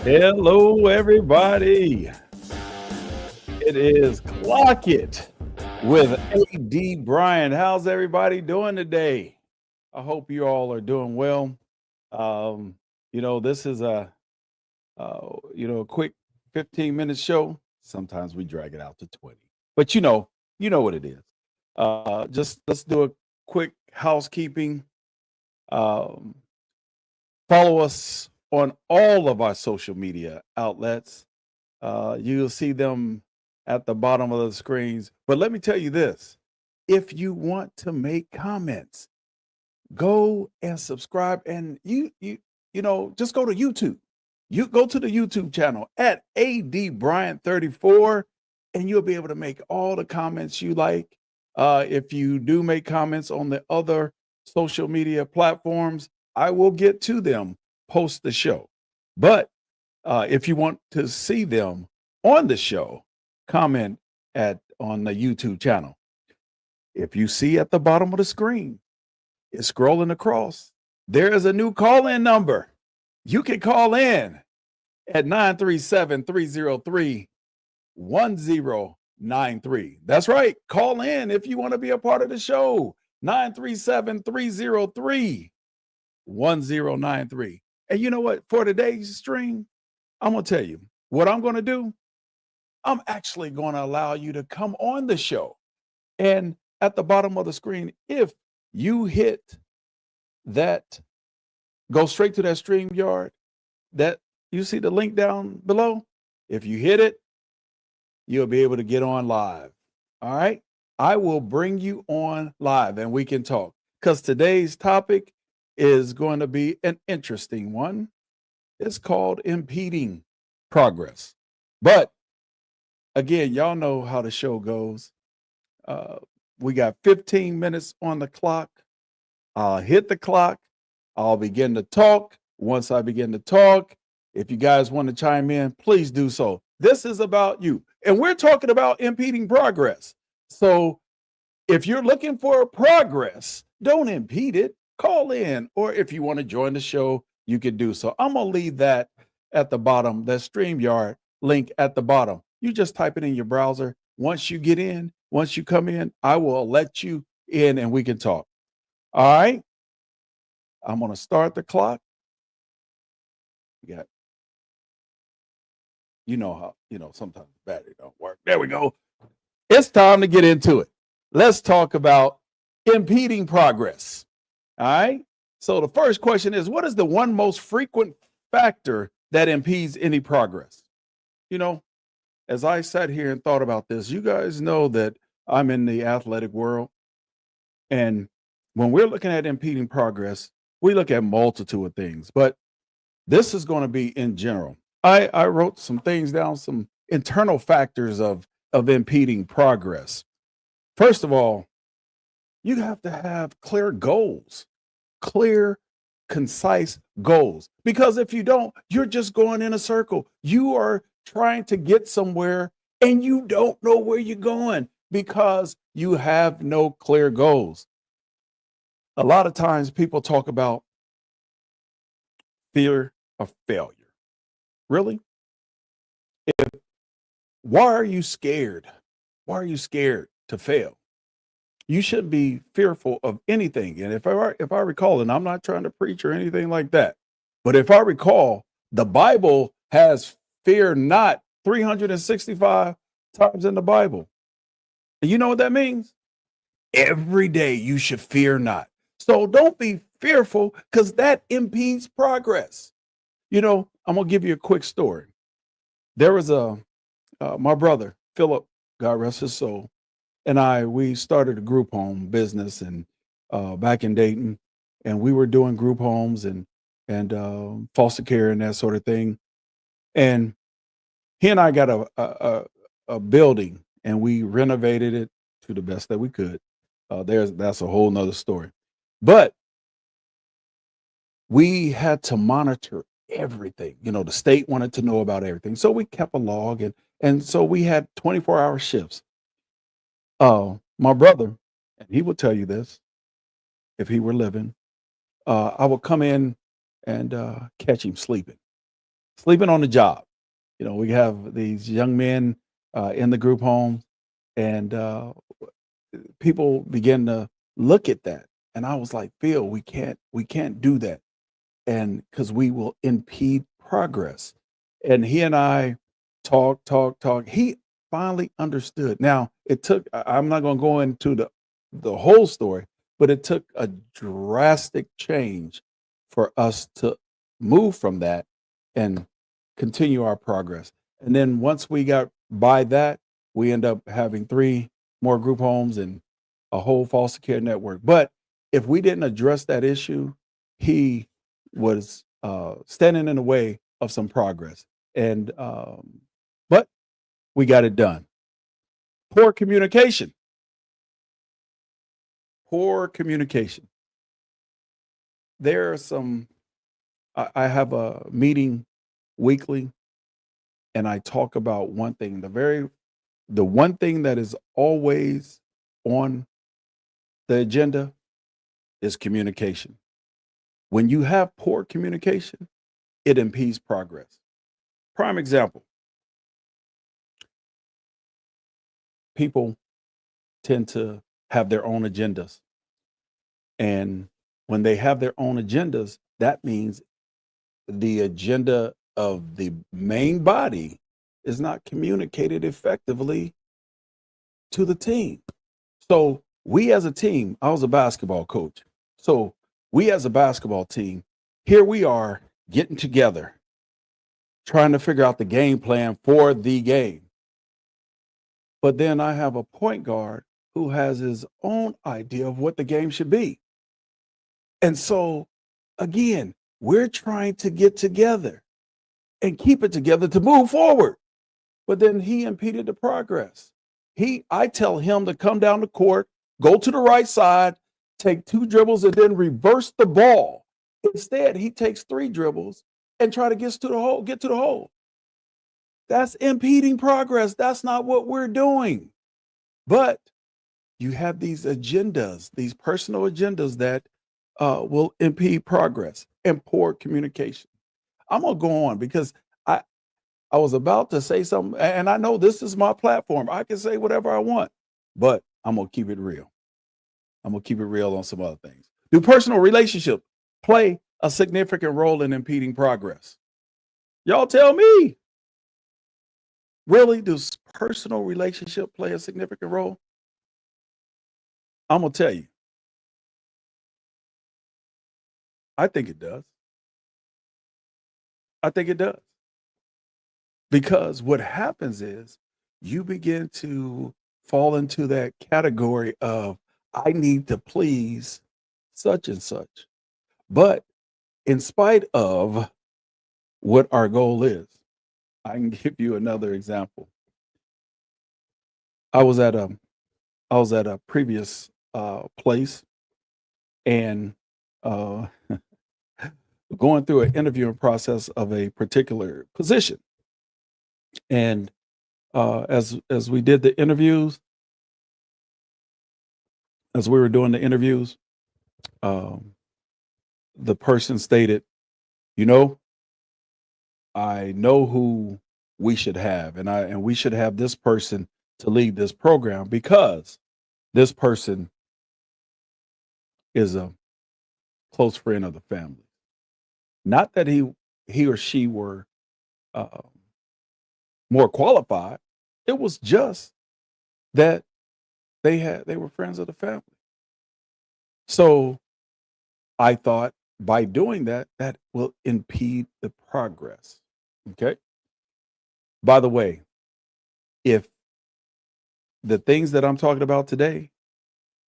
Hello, everybody. It is Clock It with AD Brian. How's everybody doing today? I hope you all are doing well. Um, this is a quick 15-minute show. Sometimes we drag it out to 20, but you know what it is. Just let's do a quick housekeeping. Um, Follow us on all of our social media outlets. You'll see them at the bottom of the screens. But let me tell you this, if you want to make comments, go and subscribe and just go to YouTube. You go to the YouTube channel at AD Bryant 34 and you'll be able to make all the comments you like. If you do make comments on the other social media platforms, I will get to them post the show. But if you want to see them on the show, comment at on the YouTube channel. If you see at the bottom of the screen, it's scrolling across. There is a new call-in number. You can call in at 937-303-1093. That's right. Call in if you want to be a part of the show. 937-303-1093. And you know what? For today's stream, I'm going to tell you what I'm going to do. I'm actually going to allow you to come on the show. And at the bottom of the screen, if you hit that, go straight to that StreamYard, that you see the link down below. If you hit it, you'll be able to get on live. All right. I will bring you on live and we can talk because today's topic is going to be an interesting one. It's called impeding progress. But again, y'all know how the show goes. We got 15 minutes on the clock. I'll hit the clock. I'll begin to talk. Once I begin to talk, if you guys want to chime in, please do so. This is about you. And we're talking about impeding progress. So if you're looking for progress, don't impede it. Call in. Or if you want to join the show, you can do so. I'm going to leave that at the bottom, that StreamYard link at the bottom. You just type it in your browser. Once you get in, once you come in, I will let you in and we can talk. All right. I'm going to start the clock. You got, sometimes battery don't work. There we go. It's time to get into it. Let's talk about impeding progress. All right. So the first question is, what is the one most frequent factor that impedes any progress? As I sat here and thought about this, you guys know that I'm in the athletic world. And when we're looking at impeding progress, we look at multitude of things, but this is going to be in general. I wrote some things down, some internal factors of impeding progress. First of all, you have to have clear goals, clear, concise goals. Because if you don't, you're just going in a circle. You are trying to get somewhere and you don't know where you're going because you have no clear goals. A lot of times people talk about fear of failure. Really? Why are you scared? Why are you scared to fail? You shouldn't be fearful of anything. And if I recall, and I'm not trying to preach or anything like that, but if I recall, the Bible has fear not 365 times in the Bible. And you know what that means? Every day you should fear not. So don't be fearful because that impedes progress. I'm going to give you a quick story. There was my brother, Philip, God rest his soul, and we started a group home business and back in Dayton, and we were doing group homes and foster care and that sort of thing. And he and I got a building and we renovated it to the best that we could. That's a whole nother story. But we had to monitor everything. The state wanted to know about everything. So we kept a log and so we had 24-hour shifts. My brother, and he would tell you this if he were living, I would come in and catch him sleeping. Sleeping on the job. We have these young men in the group home, and people begin to look at that. And I was like, Phil, we can't do that. And because we will impede progress. And he and I talk. He finally understood. Now it took. I'm not going to go into the whole story, but it took a drastic change for us to move from that and continue our progress. And then once we got by that, we end up having three more group homes and a whole foster care network. But if we didn't address that issue, he was standing in the way of some progress. And but we got it done. Poor communication. Poor communication. There are some. I have a meeting weekly, and I talk about one thing. The one thing that is always on the agenda is communication. When you have poor communication, it impedes progress. Prime example: people tend to have their own agendas. And when they have their own agendas, that means the agenda of the main body is not communicated effectively to the team. So, we as a team, I was a basketball coach. So, we as a basketball team, here we are getting together, trying to figure out the game plan for the game. But then I have a point guard who has his own idea of what the game should be. And so, again, we're trying to get together and keep it together to move forward. But then he impeded the progress. I tell him to come down the court, go to the right side, take two dribbles, and then reverse the ball. Instead, he takes three dribbles and try to get to the hole. That's impeding progress. That's not what we're doing. But you have these agendas, these personal agendas that will impede progress and poor communication. I'm gonna go on because I I was about to say something, and I know this is my platform. I can say whatever I want, but I'm gonna keep it real. I'm gonna keep it real on some other things. Do personal relationships play a significant role in impeding progress? Y'all tell me. Really, does personal relationship play a significant role? I'm gonna tell you. I think it does. I think it does. Because what happens is you begin to fall into that category of I need to please such and such. But in spite of what our goal is, I can give you another example. I was at a I was at a previous place, and uh, going through an interviewing process of a particular position. And as we did the interviews, as we were doing the interviews, um, the person stated, "You know, I know who we should have, and we should have this person to lead this program because this person is a close friend of the family. Not that he or she were uh, more qualified. It was just that they were friends of the family. So I thought by doing that, that will impede the progress. Okay. By the way, if the things that I'm talking about today,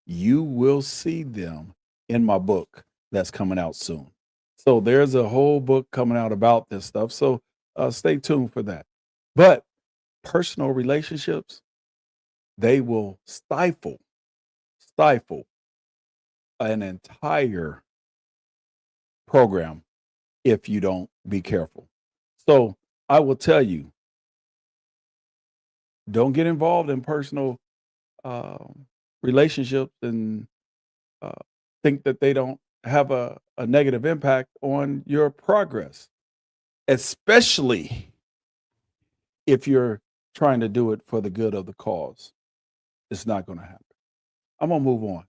you will see them in my book that's coming out soon. So there's a whole book coming out about this stuff. So stay tuned for that. But personal relationships, they will stifle an entire program if you don't be careful. So I will tell you, don't get involved in personal um, relationships and uh, think that they don't have a negative impact on your progress. especially if you're trying to do it for the good of the cause. It's not going to happen. I'm going to move on.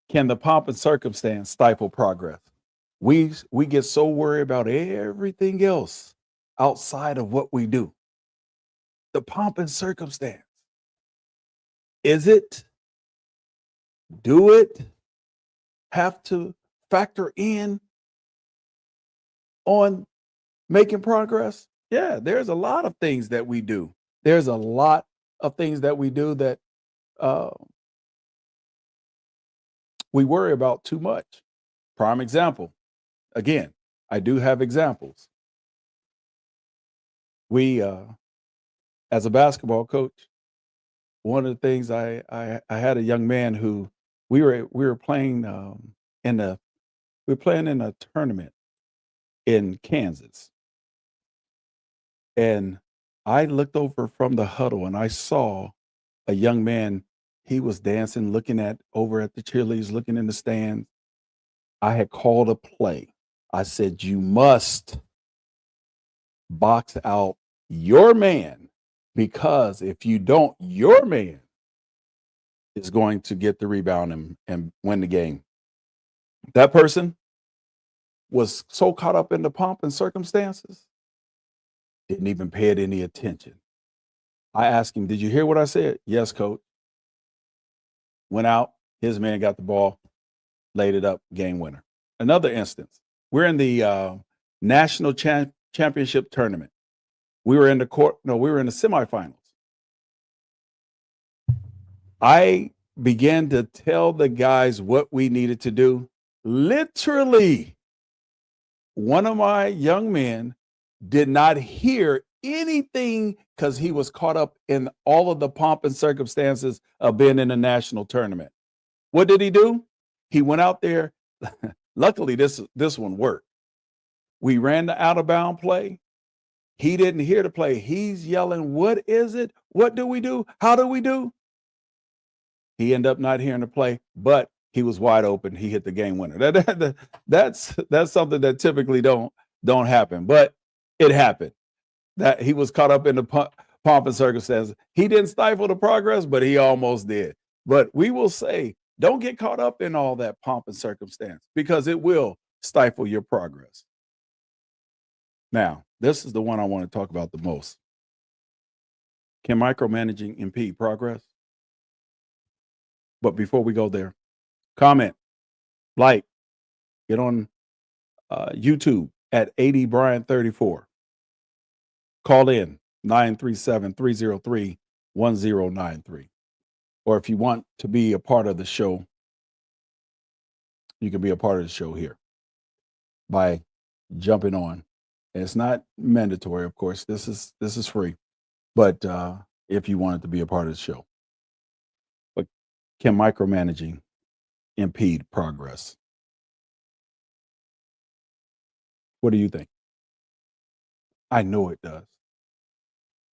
Can the pomp and circumstance stifle progress? We get so worried about everything else outside of what we do. The pomp and circumstance. Is it? Do it? Have to factor in on making progress? Yeah, there's a lot of things that we do. There's a lot of things that we do that uh, we worry about too much. Prime example. Again, I do have examples. We, as a basketball coach, one of the things I had a young man who we were playing in the we were playing in a tournament in Kansas, and I looked over from the huddle and I saw a young man. He was dancing, looking at over at the cheerleaders, looking in the stands. I had called a play. I said, "You must box out your man because if you don't, your man is going to get the rebound and win the game." That person was so caught up in the pomp and circumstances, didn't even pay it any attention. I asked him, "Did you hear what I said?" "Yes, coach." Went out, his man got the ball, laid it up, game winner. Another instance, we're in the national championship tournament. We were in the court, no, we were in the semifinals. I began to tell the guys what we needed to do. Literally, one of my young men did not hear anything because he was caught up in all of the pomp and circumstances of being in a national tournament. What did he do? He went out there. Luckily, this one worked. We ran the out of bound play. He didn't hear the play. He's yelling, "What is it? What do we do? How do we do?" He ended up not hearing the play, but he was wide open. He hit the game winner. That's something that typically don't happen, but it happened. That he was caught up in the pomp and circumstances. He didn't stifle the progress, but he almost did. But we will say, don't get caught up in all that pomp and circumstance because it will stifle your progress. Now, this is the one I want to talk about the most. Can micromanaging impede progress? But before we go there, comment, like, get on YouTube at 80 Brian 34. Call in 937-303-1093. Or if you want to be a part of the show, you can be a part of the show here by jumping on. And it's not mandatory, of course. This is free. But if you wanted to be a part of the show. But can micromanaging impede progress? What do you think? I know it does.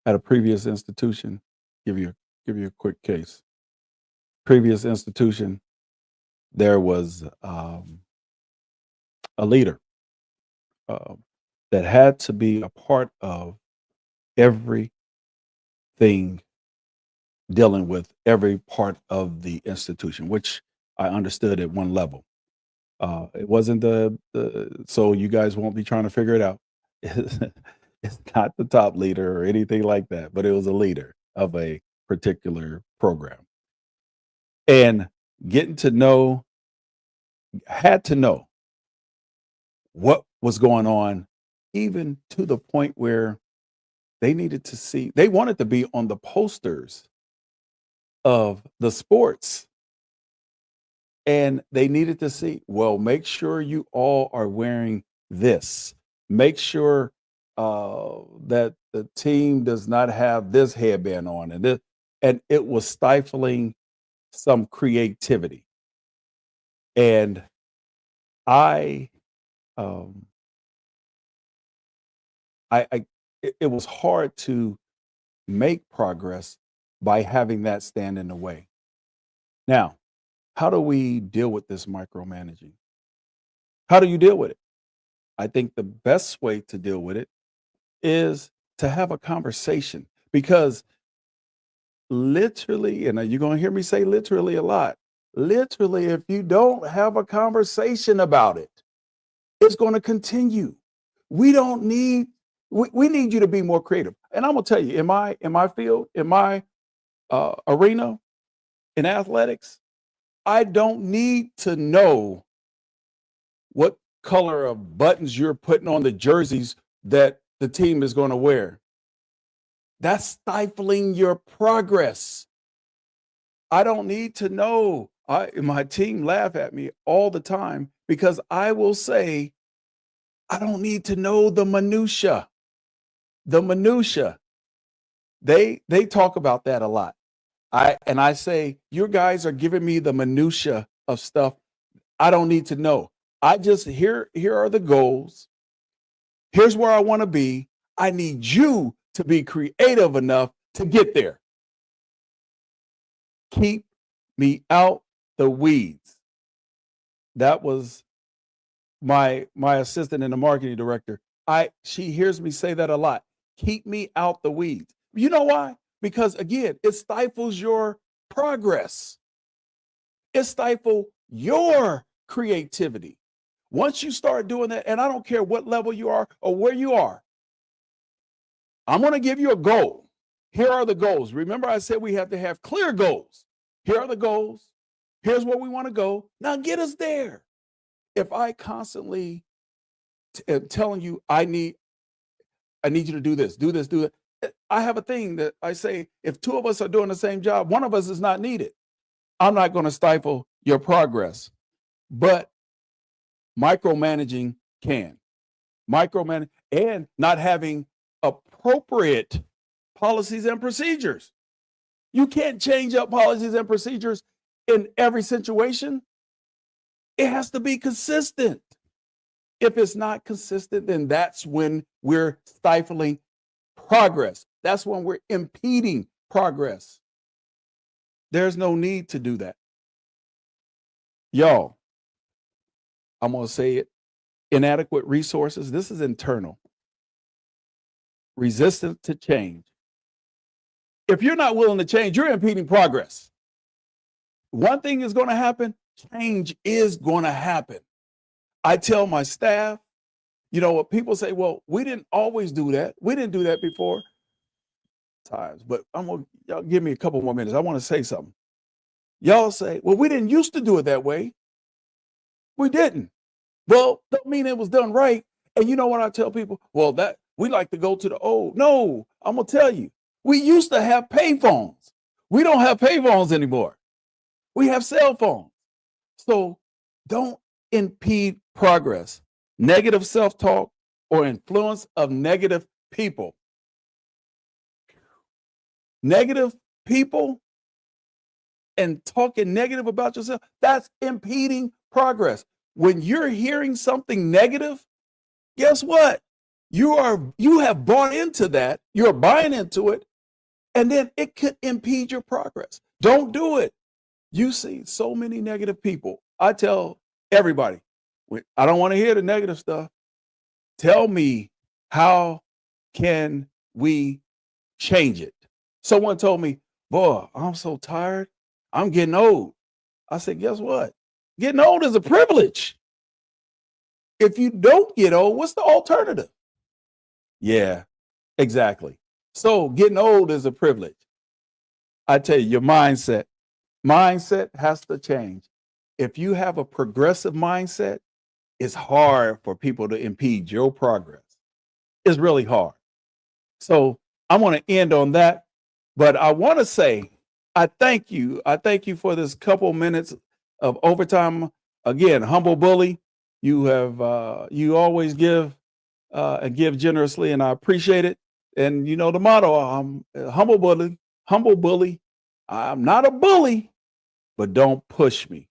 At a previous institution, give you a quick case. Previous institution, there was a leader uh, that had to be a part of everything dealing with every part of the institution, which I understood at one level. It wasn't so you guys won't be trying to figure it out. It's not the top leader or anything like that, but it was a leader of a particular program. And getting to know, had to know what was going on, even to the point where they needed to see, they wanted to be on the posters of the sports. And they needed to see, well, make sure you all are wearing this. Make sure that the team does not have this headband on, and it was stifling some creativity. And I, um, it was hard to make progress by having that stand in the way. Now, how do we deal with this micromanaging? How do you deal with it? I think the best way to deal with it is to have a conversation because literally, and you're going to hear me say literally a lot, literally, if you don't have a conversation about it, it's going to continue. We don't need, we need you to be more creative. And I'm going to tell you, in my field, in my arena, in athletics, I don't need to know what color of buttons you're putting on the jerseys that the team is going to wear. That's stifling your progress. I don't need to know. My team laugh at me all the time because I will say, I don't need to know the minutia. The minutia. They talk about that a lot. I say, you guys are giving me the minutia of stuff I don't need to know. I just here are the goals. Here's where I want to be. I need you to be creative enough to get there. Keep me out the weeds. That was my assistant and the marketing director. She hears me say that a lot. Keep me out the weeds. You know why? Because again, it stifles your progress. It stifles your creativity. Once you start doing that, and I don't care what level you are or where you are, I'm going to give you a goal. Here are the goals. Remember, I said we have to have clear goals. Here are the goals. Here's where we want to go. Now get us there. If I constantly am telling you, I need you to do this, do this, do that. I have a thing that I say, if two of us are doing the same job, one of us is not needed. I'm not going to stifle your progress, but micromanaging can. Micromanage and not having appropriate policies and procedures. You can't change up policies and procedures in every situation. It has to be consistent. If it's not consistent, then that's when we're stifling progress. That's when we're impeding progress. There's no need to do that. Y'all, I'm going to say it. Inadequate resources. This is internal. Resistant to change. If you're not willing to change, you're impeding progress. One thing is going to happen. Change is going to happen. I tell my staff, you know what people say, well, we didn't always do that. We didn't do that before times, but y'all give me a couple more minutes. I want to say something. Y'all say, well, we didn't used to do it that way. We didn't. Well, don't mean it was done right. And you know what I tell people? Well, that we like to go to the old. No, I'm going to tell you. We used to have pay phones. We don't have pay phones anymore. We have cell phones. So don't impede progress. Negative self-talk or influence of negative people. Negative people and talking negative about yourself, that's impeding progress. When you're hearing something negative, guess what? You have bought into that, you're buying into it, and then it could impede your progress. Don't do it. You see so many negative people. I tell everybody, I don't want to hear the negative stuff. Tell me, how can we change it? Someone told me, boy, I'm so tired. I'm getting old. I said, guess what? Getting old is a privilege. If you don't get old, what's the alternative? Yeah, exactly. So getting old is a privilege. I tell you, your mindset has to change. If you have a progressive mindset, it's hard for people to impede your progress. It's really hard. So I'm going to end on that, but I want to say, I thank you. I thank you for this couple minutes of overtime. Again, humble bully. You always give and give generously, and I appreciate it. And you know the motto: humble bully, humble bully. I'm not a bully, but don't push me.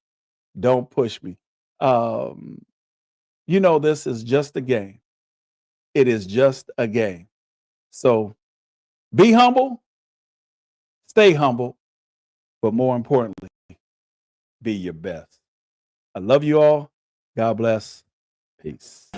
Don't push me. You know this is just a game. It is just a game. So be humble, stay humble, but more importantly, be your best. I love you all. God bless. Peace.